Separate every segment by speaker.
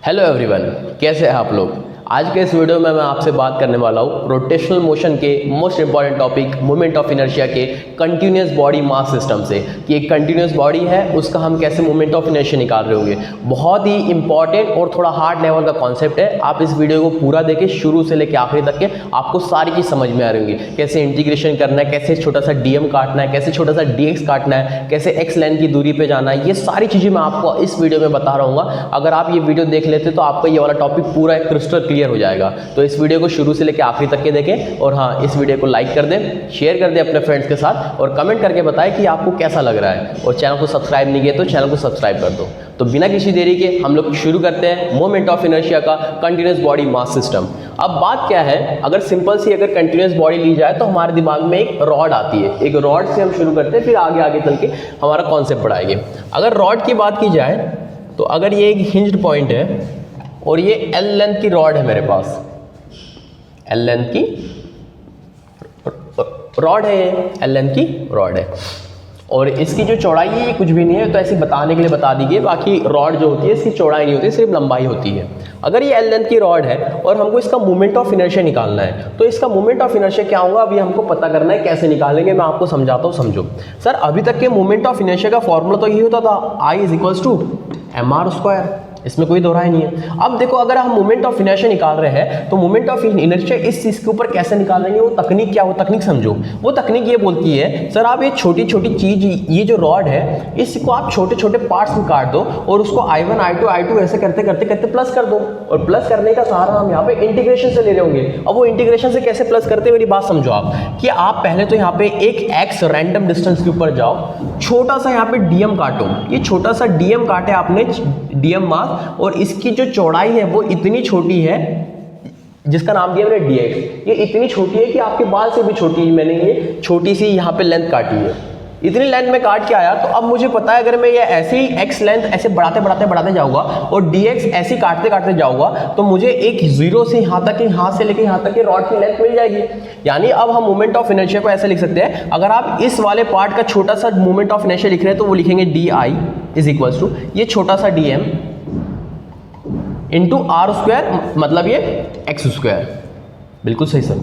Speaker 1: Hello everyone, कैसे हैं आप लोग। आज के इस वीडियो में मैं आपसे बात करने वाला हूँ रोटेशनल मोशन के most important topic moment of inertia के कंटिन्यूस बॉडी मास सिस्टम से कि एक कंटिन्यूस बॉडी है उसका हम कैसे मोमेंट ऑफ इनर्शिया निकाल रहे होंगे। बहुत ही इंपॉर्टेंट और थोड़ा हार्ड लेवल का कॉन्सेप्ट है। आप इस वीडियो को पूरा देखें, शुरू से लेकर आखिरी तक के आपको सारी चीज़ समझ में आ रही होंगी। कैसे इंटीग्रेशन करना है, कैसे छोटा सा डीएम काटना है, कैसे छोटा सा डीएक्स काटना है, कैसे एक्स लाइन की दूरी पे जाना है, ये सारी चीज़ें मैं आपको इस वीडियो में बता रहा हूँ। अगर आप ये वीडियो देख लेते तो आपका ये वाला टॉपिक पूरा क्रिस्टल क्लियर हो जाएगा। तो इस वीडियो को शुरू से लेकर आखिरी तक के देखें और हाँ, इस वीडियो को लाइक कर दें, शेयर कर दें अपने फ्रेंड्स के साथ और कमेंट करके बताएं कि आपको कैसा लग रहा है। और चैनल को सब्सक्राइब नहीं किया तो चैनल को सब्सक्राइब कर दो। तो बिना किसी देरी के हम लोग शुरू करते हैं मोमेंट ऑफ इनर्शिया का कंटिन्यूस बॉडी मास सिस्टम। अब बात क्या है, अगर सिंपल सी अगर कंटिन्यूस बॉडी ली जाए तो हमारे दिमाग में एक रॉड आती है। एक रॉड से हम शुरू करते हैं, फिर आगे आगे चल के हमारा कॉन्सेप्ट बढ़ाएंगे। अगर रॉड की बात की जाए तो अगर ये एक हिंज्ड पॉइंट है और ये एल लेंथ की रॉड है मेरे पास, एल लेंथ की रॉड है, एल लेंथ की रॉड है और इसकी जो चौड़ाई है ये कुछ भी नहीं है, तो ऐसे बताने के लिए बता दीजिए। बाकी रॉड जो होती है इसकी चौड़ाई नहीं होती, सिर्फ लंबाई होती है। अगर ये एल लेंथ की रॉड है और हमको इसका मोमेंट ऑफ इनर्शिया निकालना है तो इसका मोमेंट ऑफ इनर्शिया क्या होगा अभी हमको पता करना है। कैसे निकालेंगे मैं आपको समझाता हूँ, समझो। सर अभी तक के मोमेंट ऑफ इनर्शिया का फॉर्मूला तो ये होता था I = mr², इसमें कोई दोहराई नहीं है। अब देखो, अगर हम मोमेंट ऑफ इनर्शिया निकाल रहे हैं तो मोमेंट ऑफ इनर्शिया इस चीज के ऊपर कैसे निकालेंगे, वो तकनीक क्या, वो तकनीक समझो। वो तकनीक ये बोलती है, सर आप ये छोटी छोटी चीज, ये जो रॉड है इसको आप छोटे छोटे पार्ट्स में काट दो और उसको I1 I2 I2 ऐसे करते करते करते प्लस कर दो। और प्लस करने का सहारा हम यहाँ पे इंटीग्रेशन से ले रहे होंगे। अब वो इंटीग्रेशन से कैसे प्लस करते, मेरी बात समझो आप, कि आप पहले तो यहाँ पे एक एक्स रैंडम डिस्टेंस के ऊपर जाओ, छोटा सा यहाँ पे डीएम काटो। ये छोटा सा डीएम काटे आपने, डीएम मास, और इसकी जो चौड़ाई है वो इतनी छोटी है जिसका नाम दिया मैंने dx। ये इतनी छोटी है कि आपके बाल से भी छोटी है। मैंने ये छोटी सी यहाँ पे लेंथ काटी है, इतनी लेंथ में काट के आया। तो अब मुझे पता है अगर मैं ये ऐसे ही एक्स लेंथ ऐसे बढ़ाते बढ़ाते बढ़ाते जाऊंगा और dx ऐसे काटते काटते जाऊंगा तो मुझे एक जीरो से यहाँ तक, यहाँ से लेके यहाँ तक की रॉड की लेंथ मिल जाएगी। यानी अब हम मोमेंट ऑफ इनर्शिया को ऐसे लिख सकते हैं। अगर आप इस वाले पार्ट का छोटा सा मोमेंट ऑफ इनर्शिया लिख रहे हैं तो वो लिखेंगे di = ये छोटा सा dm इंटू r², मतलब ये x²। बिल्कुल सही सर।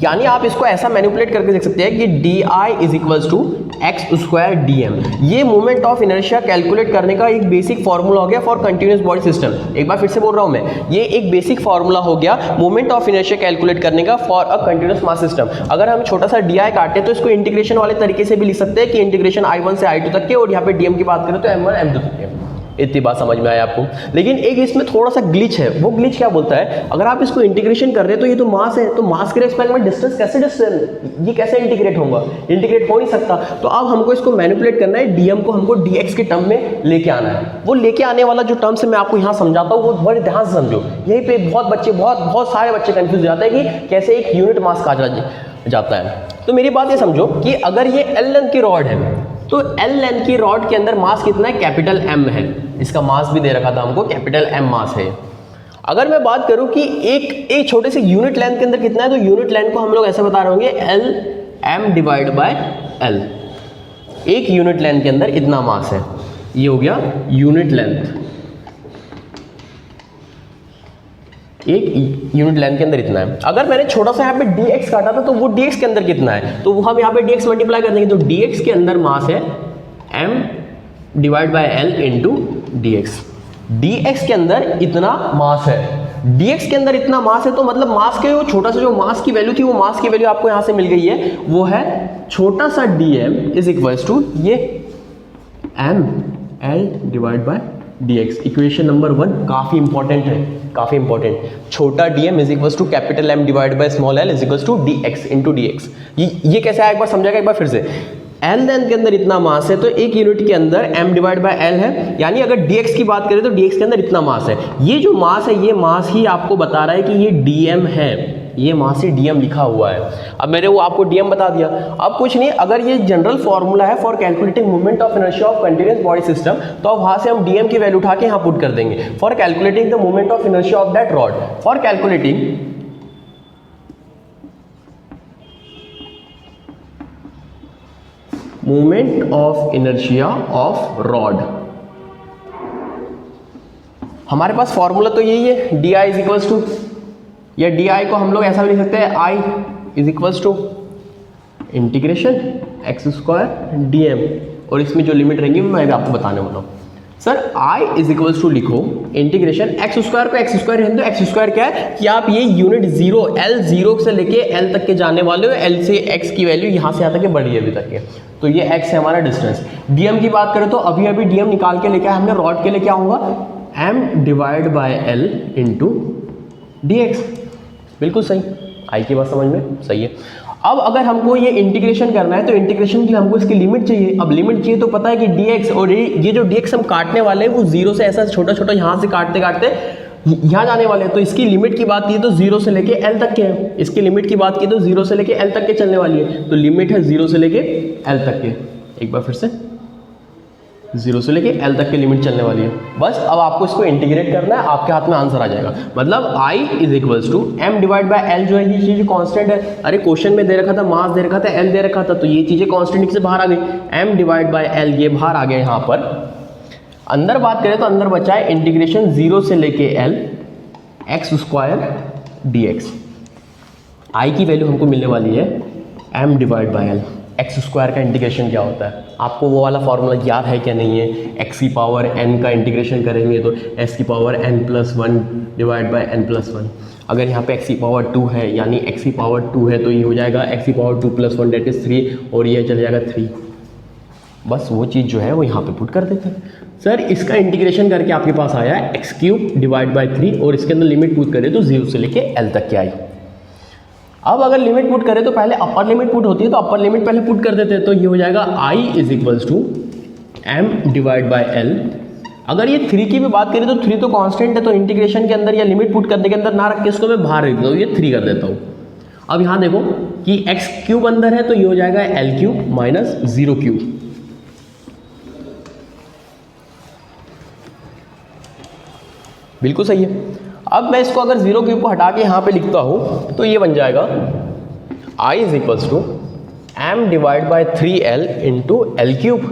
Speaker 1: यानी आप इसको ऐसा मैनिपुलेट करके देख सकते हैं कि di = x² dm। ये मोमेंट ऑफ इनर्शिया कैलकुलेट करने का एक बेसिक फार्मूला हो गया फॉर कंटिन्यूस बॉडी सिस्टम। एक बार फिर से बोल रहा हूं मैं, ये एक बेसिक फार्मूला हो गया मोमेंट ऑफ इनर्शिया कैलकुलेट करने का for a continuous mass system. अगर हम छोटा सा di काटे तो इसको इंटीग्रेशन वाले तरीके से भी लिख सकते हैं कि इंटीग्रेशन I1 से I2 तक के, और यहाँ पे dm की बात करें तो m1 m2 तक के। इतनी बात समझ में आया आपको। लेकिन एक इसमें थोड़ा सा ग्लिच है। वो ग्लिच क्या बोलता है, अगर आप इसको इंटीग्रेशन कर रहे हैं तो ये तो मास है, तो मास के रिस्पेक्ट में डिस्टेंस कैसे ये कैसे इंटीग्रेट होगा, इंटीग्रेट हो नहीं सकता। तो अब हमको इसको मैनिपुलेट करना है, डीएम को हमको dx के टर्म में लेके आना है। वो लेके आने वाला जो टर्म से मैं आपको यहाँ समझाता हूँ वो बड़े ध्यान से समझो। यहीं पे बहुत सारे बच्चे कंफ्यूज हो जाते हैं कि कैसे एक यूनिट मास कहा जाता है। तो मेरी बात ये समझो कि अगर ये एल लेंथ की रॉड है तो एल लेंथ की रॉड के अंदर मास कितना है, कैपिटल M है। इसका मास भी दे रखा था हमको, कैपिटल M मास है। अगर मैं बात करूं कि एक छोटे से यूनिट लेंथ के अंदर कितना है, तो यूनिट लेंथ को हम लोग ऐसे बता रहे होंगे L/m/L। एक यूनिट लेंथ के अंदर इतना मास है, ये हो गया यूनिट लेंथ। एक यूनिट लेंथ के अंदर इतना है। अगर मैंने छोटा सा यहाँ पे dx काटा था तो वो dx के अंदर कितना है, तो हम यहाँ पे dx मल्टीप्लाई कर देंगे तो dx के अंदर मास है m/L इंटू dx। dx के अंदर इतना मास है, dx के अंदर इतना मास है तो मतलब मास के वो छोटा सा जो मास की वैल्यू थी वो मास की वैल्यू आपको यहाँ से मिल गई है। वो है छोटा सा dm = ये mL/dx। इक्वेशन नंबर 1 काफी इंपॉर्टेंट है, काफी इंपॉर्टेंट। छोटा dm = capital small l = dx into dx। ये कैसे आया एक बार समझाएगा, एक बार फिर से। एल लेंथ के अंदर इतना मास है तो एक यूनिट के अंदर m/L है, यानी अगर dx की बात करें तो dx के अंदर इतना मास है। ये जो मास है ये मास ही आपको बता रहा है कि ये dm है, ये मास ही dm लिखा हुआ है। अब मैंने वो आपको dm बता दिया। अब कुछ नहीं, अगर ये जनरल फॉर्मूला है for calculating moment of inertia of continuous body system, तो अब वहां से हम dm की वैल्यू उठा के यहाँ पुट कर देंगे for calculating the moment of inertia of that rod. For calculating moment of inertia of rod, हमारे पास फॉर्मूला तो यही है, D I is equals to, या डी आई को हम लोग ऐसा भी लिख सकते हैं, I is equals to integration X square D M, और इसमें जो लिमिट रहेंगी मैं भी आपको बताने वाला हूँ। Sir I is equals to लिखो इंटीग्रेशन एक्स स्क्वायर को एक्स स्क्वायर रहने दो, एक्स स्क्वायर क्या है कि आप ये यूनिट जीरो एल जीरो से लेके एल तक के जाने वाले हो, एल से एक्स की वैल्यू यहाँ से यहाँ तक के बढ़ी है अभी तक के, तो ये एक्स है हमारा डिस्टेंस। डीएम की बात करें तो अभी अभी डीएम निकाल के लेके हमने, रॉड के लिए क्या होगा M divide by L into D X, बिल्कुल सही, आई की बात समझ में सही है। अब अगर हमको ये इंटीग्रेशन करना है तो इंटीग्रेशन के लिए हमको इसकी लिमिट चाहिए। अब लिमिट चाहिए तो पता है कि dx, और ये जो dx हम काटने वाले हैं वो जीरो से ऐसा छोटा छोटा यहाँ से काटते काटते यहाँ जाने वाले हैं, तो इसकी लिमिट की बात की तो जीरो से लेके एल तक के है, इसकी लिमिट की बात की तो जीरो से लेके एल तक के चलने वाली है, तो लिमिट है जीरो से लेके एल तक के, एक बार फिर से जीरो से लेके एल तक की लिमिट चलने वाली है। बस अब आपको इसको इंटीग्रेट करना है, आपके हाथ में आंसर आ जाएगा। मतलब I is equals to M divide by L, जो है ये चीज़ कांस्टेंट है। अरे क्वेश्चन में दे रखा था मास दे रखा था, एल दे रखा था, तो ये चीज़ें कांस्टेंट से बाहर आ गई, एम डिवाइड बाय एल ये बाहर आ गया। यहाँ पर अंदर बात करें तो अंदर बचा है इंटीग्रेशन जीरो से लेके L X square D X. I की वैल्यू हमको मिलने वाली है M divide by L. X square का इंटीग्रेशन क्या होता है, आपको वो वाला फॉर्मूला याद है क्या नहीं है? एक्स की पावर एन का इंटीग्रेशन करेंगे तो एस की power N plus one divide by N plus one. अगर यहाँ पे एक्स की पावर 2 है यानी एक्स की पावर 2 है तो ये हो जाएगा एक्स की पावर 2 प्लस 1 डेट इज 3, और ये चल जाएगा 3। बस वो चीज़ जो है वो यहाँ पे पुट कर देते हैं। सर इसका इंटीग्रेशन करके आपके पास आया है एक्स क्यूब डिवाइड बाई 3, और इसके अंदर लिमिट पुट करें तो 0 से लेके एल तक के आई। अब अगर लिमिट पुट करें तो पहले अपर लिमिट पुट होती है, तो अपर लिमिट पहले पुट कर देते हैं, तो ये हो जाएगा I is equals to M divide by L. अगर ये 3 की भी बात करें तो 3 तो कांस्टेंट है, तो इंटीग्रेशन के अंदर या लिमिट पुट करने के अंदर ना रख के इसको मैं बाहर रख देता हूँ, ये 3 कर देता हूँ। अब यहाँ देखो कि एक्स क्यूब अंदर है तो ये हो जाएगा एल क्यूब माइनस 0 क्यूब। बिल्कुल सही है। अब मैं इसको अगर 0 क्यूब को हटा के यहाँ पे लिखता हूँ तो ये बन जाएगा I is equals to M divide by 3L into L cube.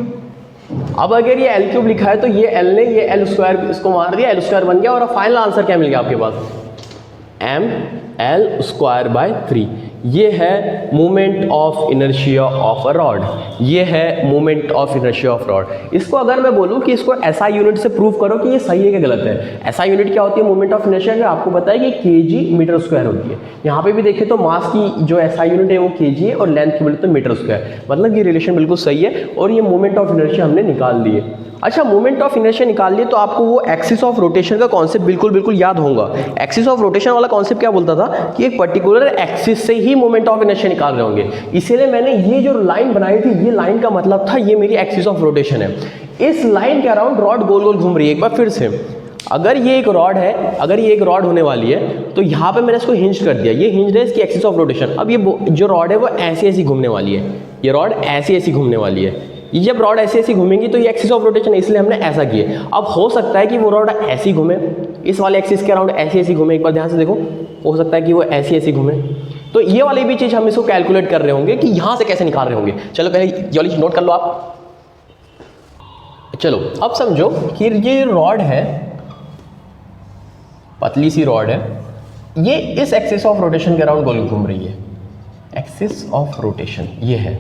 Speaker 1: अब अगर ये एल क्यूब लिखा है तो ये एल ने ये एल स्क्वायर इसको मार दिया, एल स्क्वायर बन गया, और अब फाइनल आंसर क्या मिल गया आपके पास? M L square by 3। ये है moment of inertia of a rod, ये है moment of inertia of rod. इसको अगर मैं बोलूँ कि इसको ऐसा यूनिट से प्रूव करो कि ये सही है कि गलत है। ऐसा यूनिट क्या होती है मोमेंट ऑफ इनर्शिया का? आपको पता है कि केजी मीटर स्क्वायर होती है। यहाँ पे भी देखें तो मास की जो ऐसा यूनिट है वो केजी है, और लेंथ की बोले तो मीटर स्क्वायर। मतलब ये रिलेशन बिल्कुल सही है, और ये मोमेंट ऑफ इनर्शिया हमने निकाल लिए। अच्छा, मोमेंट ऑफ इनर्शिया निकाल लिए तो आपको वो एक्सिस ऑफ रोटेशन का कॉन्सेप्ट बिल्कुल याद होगा। एक्सिस ऑफ रोटेशन वाला कॉन्सेप्ट क्या बोलता था कि एक पर्टिकुलर एक्सिस से ही मोमेंट ऑफ इनर्शिया निकाल रहे होंगे। इसीलिए मैंने ये जो लाइन बनाई थी, ये लाइन का मतलब था ये मेरी एक्सिस ऑफ रोटेशन है। इस लाइन के अराउंड रॉड गोल गोल घूम रही है। एक बार फिर से, अगर ये एक रॉड है, अगर ये एक रॉड होने वाली है तो यहाँ पे मैंने इसको हिंज कर दिया, ये हिंज है इसकी एक्सिस ऑफ रोटेशन। अब ये जो रॉड है वो ऐसी घूमने वाली है, ये रॉड ऐसी घूमने वाली है। ये जब रॉड ऐसी घूमेंगी तो ये एक्सिस ऑफ रोटेशन है, इसलिए हमने ऐसा किया। अब हो सकता है कि वो रॉड ऐसी घूमे, इस वाले एक्सिस के अराउंड ऐसी घूमे। एक बार ध्यान से देखो, हो सकता है कि वो ऐसी घूमे। तो ये वाली भी चीज़ हम इसको कैलकुलेट कर रहे होंगे कि यहाँ से कैसे निकाल रहे होंगे। चलो पहले ये वाली चीज़ नोट कर लो आप। चलो अब समझो कि ये रॉड है, पतली सी रॉड है, ये इस एक्सिस ऑफ रोटेशन के अराउंड गोल घूम रही है। एक्सिस ऑफ रोटेशन ये है।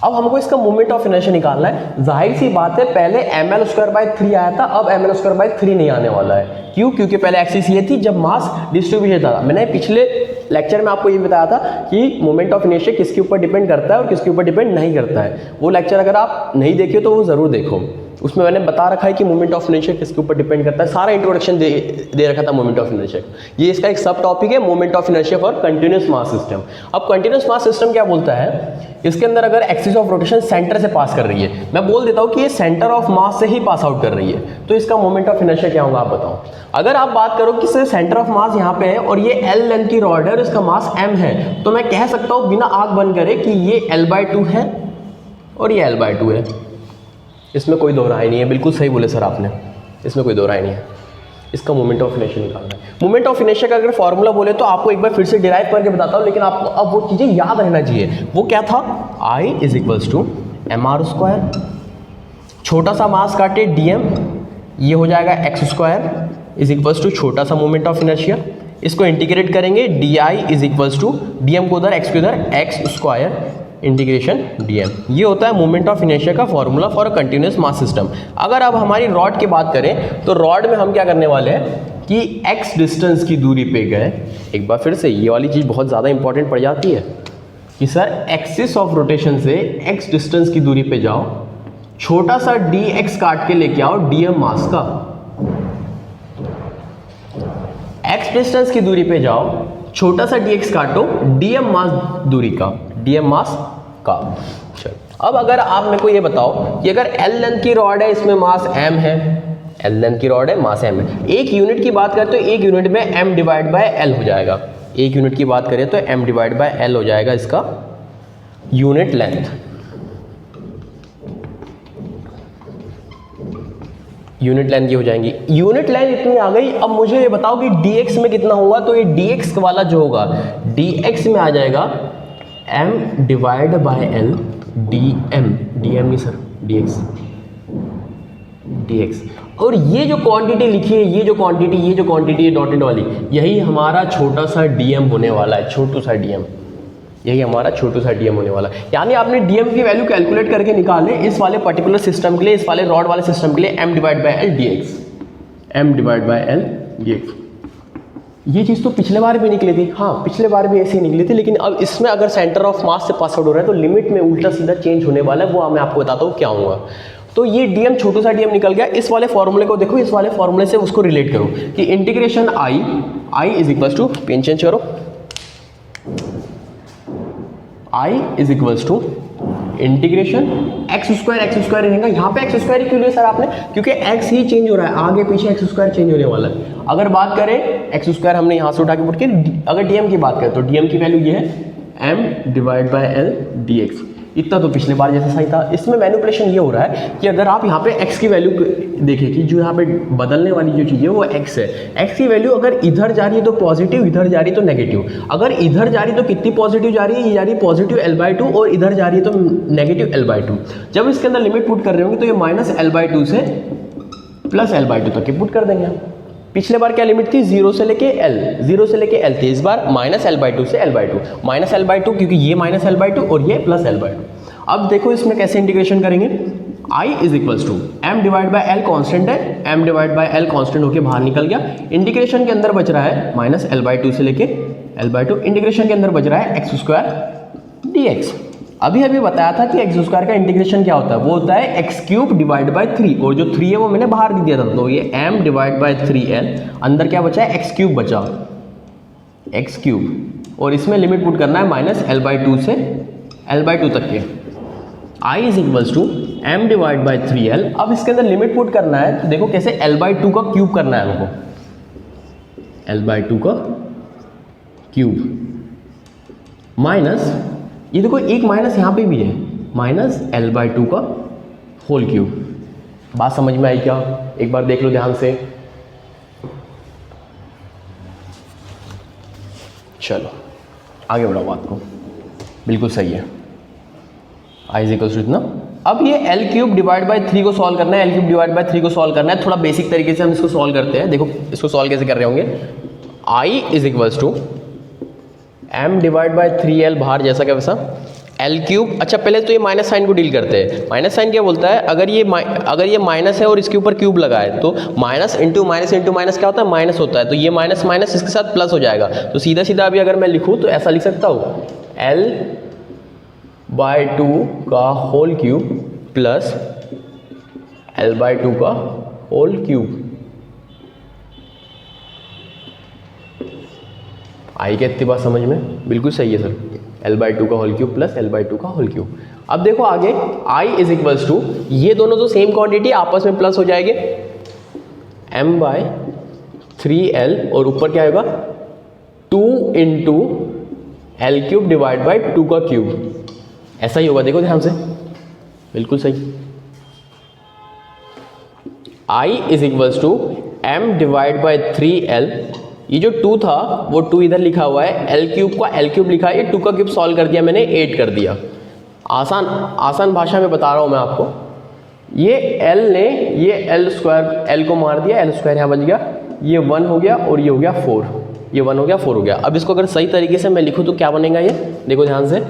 Speaker 1: अब हमको इसका मोमेंट ऑफ इनर्शिया निकालना है। जाहिर सी बात है, पहले ml स्क्वायर बाय 3 आया था, अब ml स्क्वायर बाय 3 नहीं आने वाला है। क्यों? क्योंकि पहले एक्सिस ये थी जब मास डिस्ट्रीब्यूशन था। मैंने पिछले लेक्चर में आपको ये बताया था कि मोमेंट ऑफ इनर्शिया किसके ऊपर डिपेंड करता है और किसके ऊपर डिपेंड नहीं करता है। वो लेक्चर अगर आप नहीं देखे तो वो ज़रूर देखो, उसमें मैंने बता रखा है कि मोमेंट ऑफ इनर्शिया किसके ऊपर डिपेंड करता है। सारा इंट्रोडक्शन दे रखा था मोमेंट ऑफ इनर्शिया। ये इसका एक सब टॉपिक है, moment of inertia for continuous mass system. अब कंटिन्यूअस मास सिस्टम क्या बोलता है? इसके अंदर अगर एक्सिस ऑफ रोटेशन सेंटर से पास कर रही है, मैं बोल देता हूँ कि ये सेंटर ऑफ मास से ही पास आउट कर रही है, तो इसका मोमेंट ऑफ इनर्शिया क्या होगा आप बताओ। अगर आप बात करो कि सेंटर ऑफ मास यहाँ पे है और ये L लेंथ की रॉड है और इसका मास m है, तो मैं कह सकता हूँ बिना आंख बंद करे कि ये L/2 है और ये L/2 है। इसमें कोई दो राय नहीं है। बिल्कुल सही बोले सर आपने, इसमें कोई दो राय नहीं है। इसका मोमेंट ऑफ इनर्शिया निकालना है। मोमेंट ऑफ इनर्शिया का अगर फॉर्मूला बोले तो आपको एक बार फिर से डिराइव करके बताता हूँ, लेकिन आपको अब वो चीज़ें याद रहना चाहिए। वो क्या था? I is equals to mr square, छोटा सा मास काटे dm, ये हो जाएगा X square is equals to छोटा सा मोमेंट ऑफ इनर्शिया, इसको इंटीग्रेट करेंगे D I is equals to D M को उधर एक्स के उधर X square integration D M. ये होता है मोमेंट ऑफ इनर्शिया का formula for a continuous mass system. अगर अब हमारी रॉड की बात करें तो रॉड में हम क्या करने वाले हैं कि x डिस्टेंस की दूरी पे गए, एक बार फिर से ये वाली चीज़ बहुत ज़्यादा इंपॉर्टेंट पड़ जाती है कि सर एक्सिस ऑफ रोटेशन से x डिस्टेंस की दूरी पे जाओ, छोटा सा dx काट के लेके आओ dm मास का, x डिस्टेंस की दूरी पे जाओ, छोटा सा dx काटो dm मास दूरी का, dm मास का। चलो अब अगर आप मेरे को ये बताओ कि अगर l लेंथ की रॉड है, इसमें मास m है, l लेंथ की रॉड है, मास m है, एक यूनिट की बात करें तो एक यूनिट में m डिवाइड बाय l हो जाएगा, एक यूनिट की बात करें तो m डिवाइड बाय l हो जाएगा इसका यूनिट लेंथ। यूनिट लेंथ ये हो जाएंगी, यूनिट लेंथ इतनी आ गई। अब मुझे ये बताओ कि dx में कितना होगा, तो ये dx वाला जो होगा dx में आ जाएगा m divide by l dm, dm नहीं सर dx, dx। और ये जो क्वांटिटी लिखी है, ये जो क्वांटिटी है डॉटेड वाली, यही हमारा छोटा सा dm होने वाला है, छोटू सा dm, यही हमारा छोटू सा dm होने वाला है। यानी आपने dm की वैल्यू कैलकुलेट करके निकाले इस वाले पर्टिकुलर सिस्टम के लिए, इस वाले रॉड वाले सिस्टम के लिए m divide by l dx, m divide by l dx। ये चीज़ तो पिछले बार भी निकली थी, हाँ पिछले बार भी ऐसी निकली थी, लेकिन अब इसमें अगर सेंटर ऑफ मास से पास आउट हो रहा है तो लिमिट में उल्टा सीधा चेंज होने वाला है, वो मैं आपको बताता हूँ क्या होगा। तो ये dm छोटू सा dm निकल गया। इस वाले फॉर्मूले को देखो, इस वाले फॉर्मूले से उसको रिलेट करो कि integration i is equals to, pen change करो, i is equals to integration X square रहेगा। यहाँ पे एक्स स्क्वायर क्यों लिया सर आपने, क्योंकि x ही चेंज हो रहा है, आगे पीछे एक्स स्क्वायर चेंज होने वाला है। अगर बात करें एक्स स्क्वायर हमने यहाँ से उठा के पुट के, अगर dm की बात करें तो dm की वैल्यू ये है m divide by l dx। इतना तो पिछले बार जैसा सही था। इसमें मैनिपुलेशन ये हो रहा है कि अगर आप यहाँ पे x की वैल्यू देखें कि जो यहाँ पे बदलने वाली जो चीज़ है वो x है, x की वैल्यू अगर इधर जा रही है तो पॉजिटिव, इधर जा रही है तो नेगेटिव। अगर इधर जा रही है तो कितनी पॉजिटिव जा रही है, ये जा रही है पॉजिटिव l/2, और इधर जा रही है तो नेगेटिव l/2। जब इसके अंदर लिमिट पुट कर रहे होंगे तो ये माइनस l/2 से प्लस l/2 तक के पुट कर देंगे। पिछले बार क्या लिमिट थी, 0 से लेके l थी, इस बार माइनस l/2 से l/2, माइनस l/2 क्योंकि ये माइनस l/2 और ये प्लस l/2। अब देखो इसमें कैसे इंटीग्रेशन करेंगे, i is equals to m divide by l constant है, m divide by l constant होके बाहर निकल गया। इंटीग्रेशन के अंदर बच रहा है माइनस l/2 से लेके l/2, इंटीग्रेशन के अंदर बच रहा है एक्स स्क्वायर dx। अभी बताया था कि एक्स स्क्वायर का इंटीग्रेशन क्या होता है, वो होता है एक्स क्यूब डिवाइड बाय 3, और जो 3 है वो मैंने बाहर दे दिया था, तो ये m डिवाइड बाय 3l, अंदर क्या बचा है एक्स क्यूब बचा, एक्स क्यूब, और इसमें लिमिट पुट करना है माइनस l/2 से l/2 तक के। i is equals to m divide by 3l। अब इसके अंदर लिमिट पुट करना है तो देखो कैसे, l/2 का क्यूब करना है हमको, l/2 का क्यूब माइनस, ये देखो एक माइनस यहाँ पे भी है, माइनस l/2 का होल क्यूब। बात समझ में आई क्या, एक बार देख लो ध्यान से। चलो आगे बढ़ाओ बात को, बिल्कुल सही है, i इज इक्वल्स टू इतना। अब ये l³ डिवाइड बाय 3 को सॉल्व करना है, l³ डिवाइड बाय 3 को सॉल्व करना है। थोड़ा बेसिक तरीके से हम इसको सॉल्व करते हैं, देखो इसको सॉल्व कैसे कर रहे होंगे। i is equals to m divide by 3l, बाहर जैसा क्या वैसा, l³। अच्छा पहले तो ये माइनस साइन को डील करते हैं। माइनस साइन क्या बोलता है, अगर ये माइनस है और इसके ऊपर क्यूब लगा है तो माइनस इंटू माइनस क्या होता है, माइनस होता है, तो ये माइनस माइनस इसके साथ प्लस हो जाएगा। तो सीधा सीधा अभी अगर मैं लिखूँ तो ऐसा लिख सकता हूँ, l/2 का होल क्यूब प्लस l/2 का होल क्यूब। आई क्या इतनी बात समझ में, बिल्कुल सही है सर, l/2 का होल क्यूब प्लस l/2 का होल क्यूब। अब देखो आगे i इज इक्वल्स टू, ये दोनों तो सेम क्वांटिटी आपस में प्लस हो जाएंगे, m/3l, और ऊपर क्या होगा 2 इंटू l³ डिवाइड बाई 2 का क्यूब, ऐसा ही होगा। देखो ध्यान से, बिल्कुल सही। i is equals to m divide by 3l, ये जो 2 था वो 2 इधर लिखा हुआ है, l³ का l³ लिखा है, ये 2 का क्यूब सॉल्व कर दिया मैंने, 8 कर दिया। आसान भाषा में बता रहा हूँ मैं आपको। ये l ने ये l² l को मार दिया, l² यहाँ बच गया ये 1 हो गया और ये हो गया 4, ये 1 हो गया 4 हो गया। अब इसको अगर सही तरीके से मैं लिखूँ तो क्या बनेगा ये, देखो ध्यान से,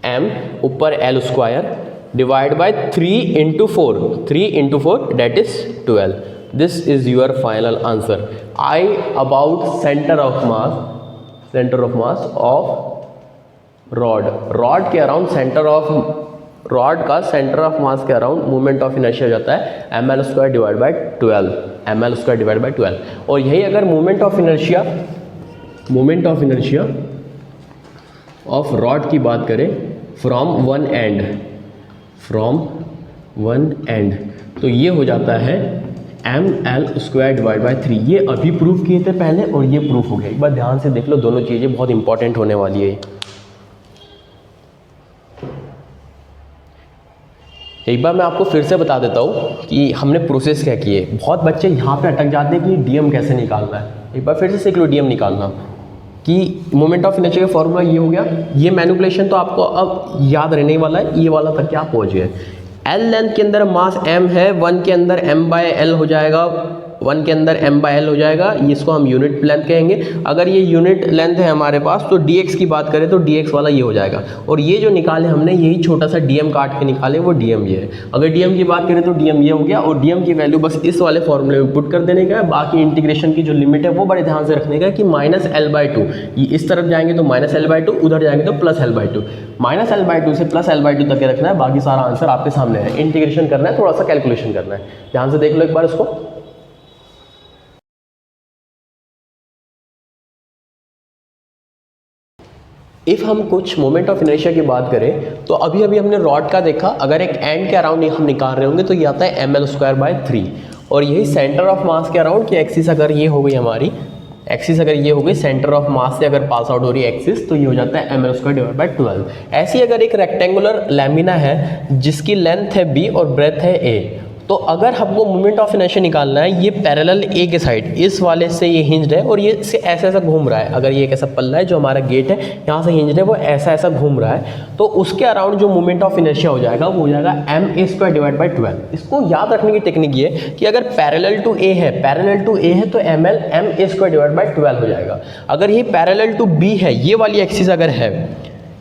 Speaker 1: m ऊपर l square divide by 3 into 4, 3 into 4 that is 12। This is your final answer. I about centre of mass of rod के अराउंड रॉड का सेंटर ऑफ मास के अराउंड मोमेंट ऑफ इनर्शिया हो जाता है ml square divide by 12, ml square divide by 12। और यही अगर moment of inertia of rod की बात करें फ्रॉम वन एंड, तो ये हो जाता है ml स्क्वायर डिवाइड बाय 3। ये अभी प्रूफ किए थे पहले और ये प्रूफ हो गया। एक बार ध्यान से देख लो, दोनों चीज़ें बहुत इंपॉर्टेंट होने वाली है। एक बार मैं आपको फिर से बता देता हूँ कि हमने प्रोसेस क्या किए। बहुत बच्चे यहाँ पे अटक जाते हैं कि डीएम कैसे निकालना है। एक बार फिर से सीख लो डीएम निकालना, कि मोमेंट ऑफ इनर्शिया का फॉर्मूला ये हो गया। ये मैनिपुलेशन तो आपको अब याद रहने वाला है, ये वाला तक क्या पहुँच गए। एल लेंथ के अंदर मास m है, 1 के अंदर m/l हो जाएगा, 1 के अंदर m/l हो जाएगा। इसको हम यूनिट लेंथ कहेंगे। अगर ये यूनिट लेंथ है हमारे पास तो dx की बात करें तो dx वाला ये हो जाएगा। और ये जो निकाले हमने, यही छोटा सा dm काट के निकाले, वो dm ये है। अगर dm की बात करें तो dm ये हो गया। और dm की वैल्यू बस इस वाले फॉर्मूले में पुट कर देने का है। बाकी इंटीग्रेशन की जो लिमिट है वो बड़े ध्यान से रखने का है कि -l/2, ये इस तरफ जाएंगे तो -l/2, उधर जाएंगे तो +l/2, -l/2 से +l/2 तक रखना है। बाकी सारा आंसर आपके सामने है। इंटीग्रेशन करना है, थोड़ा सा कैलकुलेशन करना है। ध्यान से देख लो एक बार इसको। इफ़ हम कुछ मोमेंट ऑफ इनर्शिया की बात करें तो अभी हमने रॉड का देखा। अगर एक एंड के अराउंड हम निकाल रहे होंगे तो ये आता है ml स्क्वायर बाय 3। और यही सेंटर ऑफ मास के अराउंड की एक्सिस अगर ये हो गई हमारी, एक्सिस अगर ये हो गई सेंटर ऑफ मास से अगर पास आउट हो रही है एक्सिस, तो ये हो जाता है ml स्क्वायर डिवाइड बाय 12। ऐसी अगर एक रेक्टेंगुलर लैमिना है जिसकी लेंथ है b और ब्रेथ है a, तो अगर हमको मोमेंट ऑफ इनर्शिया निकालना है, ये पैरेलल ए के साइड इस वाले से ये हिंज्ड है और ये से ऐसा ऐसा घूम रहा है। अगर ये एक ऐसा पल्ला है जो हमारा गेट है, यहाँ से हिंज्ड है, वो ऐसा ऐसा घूम रहा है, तो उसके अराउंड जो मोमेंट ऑफ इनर्शिया हो जाएगा वो हो जाएगा ma स्क्वायर डिवाइड बाय 12। इसको याद रखने की टेक्निक ये कि अगर पैरेलल टू ए है तो ml ma square divide by 12 हो जाएगा। अगर ये पैरेलल टू बी है, ये वाली एक्सिस अगर है,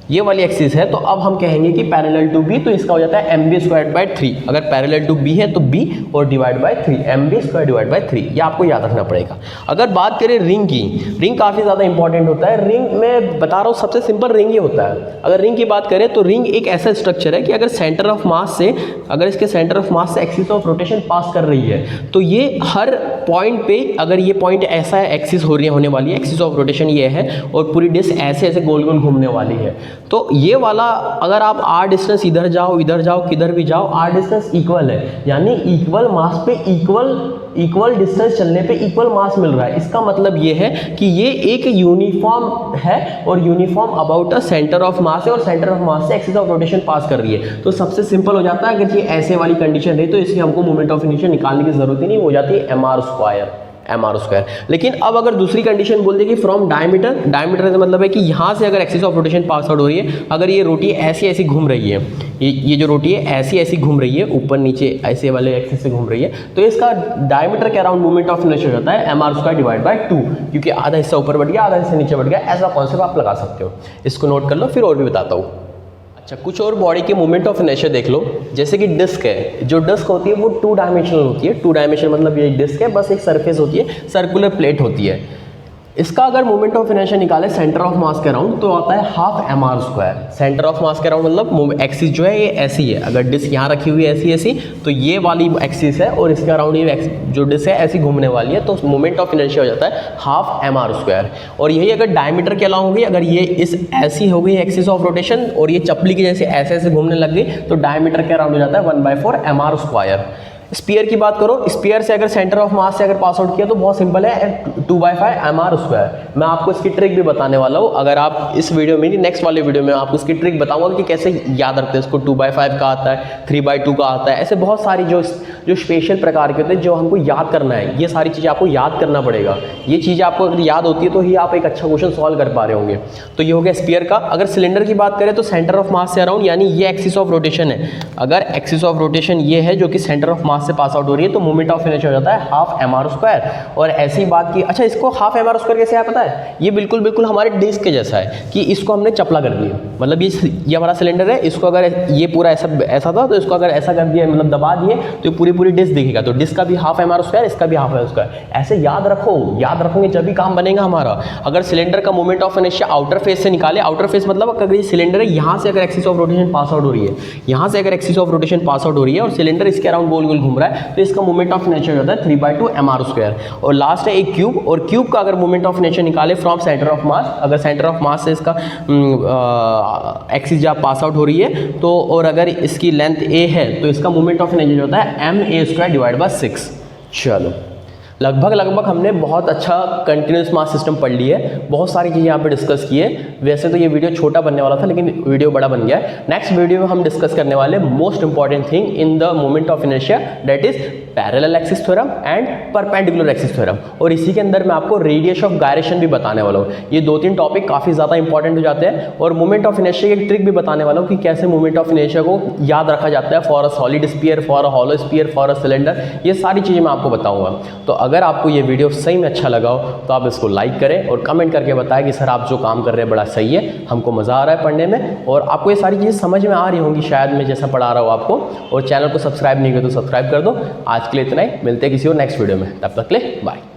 Speaker 1: ये वाली एक्सिस है, तो अब हम कहेंगे कि पैरेलल टू बी, तो इसका हो जाता है mb स्क्वायर बाय 3। अगर पैरेलल टू बी है तो b और divide by 3, mb square divide by 3। ये आपको याद रखना पड़ेगा। अगर बात करें रिंग की, रिंग काफ़ी ज़्यादा इंपॉर्टेंट होता है। रिंग में बता रहा हूँ, सबसे सिंपल रिंग ही होता है। अगर रिंग की बात करें तो रिंग एक ऐसा स्ट्रक्चर है कि अगर सेंटर ऑफ मास से, अगर इसके सेंटर ऑफ मास से एक्सिस ऑफ रोटेशन पास कर रही है, तो ये हर पॉइंट पे, अगर ये पॉइंट ऐसा है, एक्सिस हो रही है, होने वाली है, एक्सिस ऑफ रोटेशन ये है, और पूरी डिस्क ऐसे ऐसे गोल गोल घूमने वाली है, तो ये वाला अगर आप r डिस्टेंस इधर जाओ किधर भी जाओ, r डिस्टेंस इक्वल है, यानी इक्वल मास पे इक्वल डिस्टेंस चलने पे इक्वल मास मिल रहा है। इसका मतलब ये है कि ये एक यूनिफॉर्म है और uniform about a centre of मास है और सेंटर ऑफ मास से एक्सिस ऑफ रोटेशन पास कर रही है। तो सबसे सिंपल हो जाता है, अगर ये ऐसे वाली कंडीशन रही तो इसकी हमको मोमेंट ऑफ इनर्शिया निकालने की जरूरत ही नहीं, हो जाती है mr स्क्वायर। लेकिन अब अगर दूसरी कंडीशन बोल दे कि फ्रॉम डायमीटर का मतलब है कि यहाँ से अगर axis of rotation pass out हो रही है, अगर ये रोटी ऐसी घूम रही है, ये जो रोटी है ऐसी घूम रही है, ऊपर नीचे ऐसे वाले एक्सिस से घूम रही है, तो इसका डायमीटर के अराउंड मोमेंट ऑफ इनर्शिया होता है mr स्क्वायर डिवाइड बाय 2, क्योंकि आधा हिस्सा ऊपर बढ़ गया, आधा हिस्सा नीचे बढ़ गया। ऐसा कॉन्सेप्ट आप लगा सकते हो। इसको नोट कर लो, फिर और भी बताता हूँ। अच्छा, कुछ और बॉडी के मोमेंट ऑफ इनर्शिया देख लो। जैसे कि डिस्क है, जो डिस्क होती है वो 2 डायमेंशनल होती है। 2 डायमेंशनल मतलब ये डिस्क है, बस एक सरफेस होती है, सर्कुलर प्लेट होती है। इसका अगर मोमेंट ऑफ इनर्शिया निकाले सेंटर ऑफ मास के अराउंड, तो आता है half mr square. Centre of mass के अराउंड मतलब एक्सिस जो है ये ऐसी है, अगर डिस्क यहाँ रखी हुई है ऐसी, तो ये वाली एक्सिस है और इसके अराउंड ये जो डिस्क है ऐसी घूमने वाली है, तो मोमेंट ऑफ इनर्शिया हो जाता है हाफ mr स्क्वायर। और यही अगर डायमीटर के अलावा होगी, अगर ये इस ऐसी हो गई एक्सिस ऑफ रोटेशन और ये चपली की जैसे ऐसे घूमने लग गई, तो डायमीटर के अराउंड हो जाता है 1/4 mr स्क्वायर। स्पीयर की बात करो, स्पीयर से अगर सेंटर ऑफ मास से अगर पास आउट किया तो बहुत सिंपल है, 2/5 mr स्क्वायर। मैं आपको इसकी ट्रिक भी बताने वाला हूँ। अगर आप इस वीडियो में नहीं, नेक्स्ट वाले वीडियो में आपको इसकी ट्रिक बताऊंगा कि कैसे याद रखते हैं इसको। 2/5 का आता है, 3/2 का आता है, ऐसे बहुत सारी जो स्पेशल प्रकार के होते हैं जो हमको याद करना है। ये सारी चीज़ें आपको याद करना पड़ेगा। ये चीज़ें आपको अगर याद होती है तो ही आप एक अच्छा क्वेश्चन सॉल्व कर पा रहे होंगे। तो ये हो गया स्पीयर का। अगर सिलेंडर की बात करें तो सेंटर ऑफ मास से अराउंड, यानी ये एक्सिस ऑफ रोटेशन है, अगर एक्सिस ऑफ रोटेशन ये है जो कि सेंटर ऑफ मास मास से पास आउट हो रही है तो मोमेंट ऑफ इनर्शिया हो जाता है हाफ mr²। और ऐसी बात की, अच्छा इसको हाफ mr² कैसे आया पता है, ये बिल्कुल हमारे डिस्क के जैसा है कि इसको हमने चपला कर दिया, मतलब ये हमारा सिलेंडर है, इसको अगर ये पूरा ऐसा था तो इसको अगर ऐसा कर दिया, मतलब दबा दिए तो पूरी डिस्क दिखेगा। तो डिस्क का भी हाफ mr², इसका भी हाफ mr²। ऐसे याद रखोगे जब भी काम बनेगा हमारा। अगर सिलेंडर का moment of inertia outer face से निकाले, आउटर फेस मतलब अगर ये सिलेंडर है यहाँ से अगर axis of rotation pass out हो रही है, यहाँ से अगर axis of rotation pass out हो रही है और सिलेंडर इसके अराउंड गोल घूम रहा है तो इसका मोमेंट ऑफ इनर्शिया होता है 3/2 mr²। और लास्ट है एक क्यूब, और क्यूब का अगर मोमेंट ऑफ इनर्शिया निकाले फ्रॉम सेंटर ऑफ मास, अगर सेंटर ऑफ मास से इसका एक्सिस जब पास आउट हो रही है तो, और अगर इसकी लेंथ a है तो इसका मोमेंट ऑफ इनर्शिया होता है ma²/6। चलो लगभग हमने बहुत अच्छा कंटिन्यूस मास सिस्टम पढ़ ली है, बहुत सारी चीज़ें यहाँ पे डिस्कस की है। वैसे तो ये वीडियो छोटा बनने वाला था लेकिन वीडियो बड़ा बन गया है। नेक्स्ट वीडियो में हम डिस्कस करने वाले most important thing in the moment of inertia, that is parallel axis theorem and perpendicular axis theorem. और इसी के अंदर मैं आपको रेडियस ऑफ गायरेशन भी बताने वाला हूँ। ये 2-3 टॉपिक काफ़ी ज़्यादा इंपॉर्टेंट हो जाते हैं। और मोमेंट ऑफ इनर्शिया की एक ट्रिक भी बताने वाला हूँ कि कैसे मोमेंट ऑफ इनर्शिया को याद रखा जाता है for a solid sphere, for a hollow sphere, for a cylinder. ये सारी चीज़ें मैं आपको बताऊँगा। तो अगर आपको ये वीडियो सही में अच्छा लगा हो तो आप इसको लाइक करें और कमेंट करके बताएं कि सर आप जो काम कर रहे हैं बड़ा सही है, हमको मज़ा आ रहा है पढ़ने में और आपको ये सारी चीज़ें समझ में आ रही होंगी शायद मैं जैसा पढ़ा रहा हूँ आपको। और चैनल को सब्सक्राइब नहीं किया तो सब्सक्राइब कर दो। आज के लिए इतना ही, मिलते हैं किसी और नेक्स्ट वीडियो में, तब तक के लिए बाय।